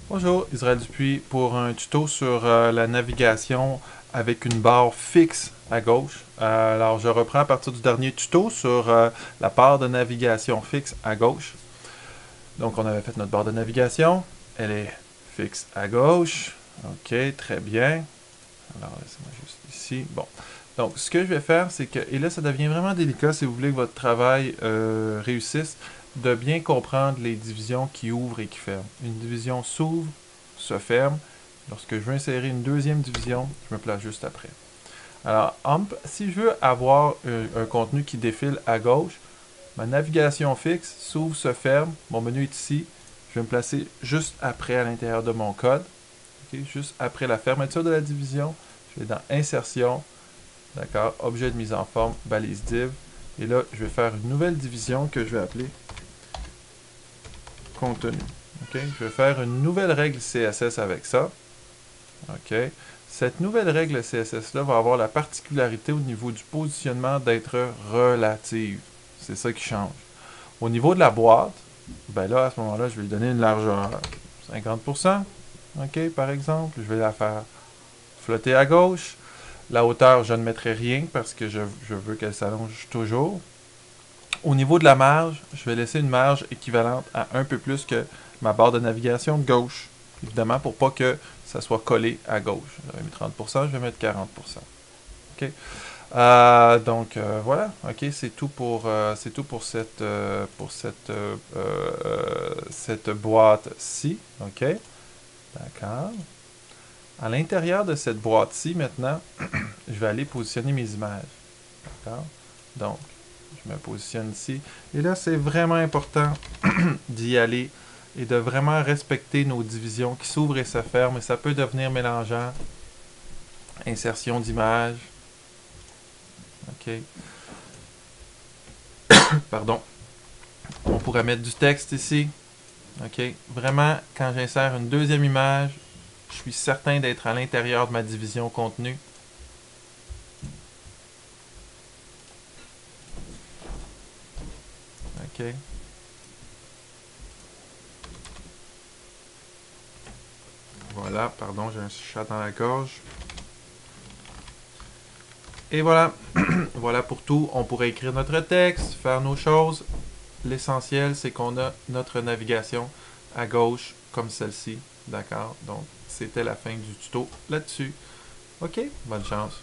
Bonjour, Israël Dupuis pour un tuto sur la navigation avec une barre fixe à gauche. Alors, je reprends à partir du dernier tuto sur la barre de navigation fixe à gauche. Donc, on avait fait notre barre de navigation. Elle est fixe à gauche. OK, très bien. Alors, laissez-moi juste ici. Bon. Donc, ce que je vais faire, c'est que, et là, ça devient vraiment délicat si vous voulez que votre travail réussisse, de bien comprendre les divisions qui ouvrent et qui ferment. Une division s'ouvre, se ferme. Lorsque je veux insérer une deuxième division, je me place juste après. Alors, si je veux avoir un contenu qui défile à gauche, ma navigation fixe s'ouvre, se ferme. Mon menu est ici. Je vais me placer juste après à l'intérieur de mon code. Okay? Juste après la fermeture de la division, je vais dans Insertion, d'accord, Objet de mise en forme, balise div. Et là, je vais faire une nouvelle division que je vais appeler Contenu. Okay? Je vais faire une nouvelle règle CSS avec ça. Okay? Cette nouvelle règle CSS-là va avoir la particularité au niveau du positionnement d'être relative. C'est ça qui change. Au niveau de la boîte, ben là, à ce moment-là, je vais lui donner une largeur 50%. OK, par exemple. Je vais la faire flotter à gauche. La hauteur, je ne mettrai rien parce que je veux qu'elle s'allonge toujours. Au niveau de la marge, je vais laisser une marge équivalente à un peu plus que ma barre de navigation de gauche. Évidemment, pour pas que ça soit collé à gauche. J'aurais mis 30%, je vais mettre 40%. OK. Voilà, ok, c'est tout pour cette boîte-ci, ok, d'accord. À l'intérieur de cette boîte-ci, maintenant, je vais aller positionner mes images, d'accord. Donc, je me positionne ici, et là, c'est vraiment important d'y aller et de vraiment respecter nos divisions qui s'ouvrent et se ferment, et ça peut devenir mélangeant. Insertion d'image, ok, pardon. On pourrait mettre du texte ici. OK? Vraiment, quand j'insère une deuxième image, je suis certain d'être à l'intérieur de ma division contenu. OK? Voilà, pardon, j'ai un chat dans la gorge. Et voilà. Voilà pour tout. On pourrait écrire notre texte, faire nos choses. L'essentiel, c'est qu'on a notre navigation à gauche comme celle-ci. D'accord? Donc, c'était la fin du tuto là-dessus. OK? Bonne chance.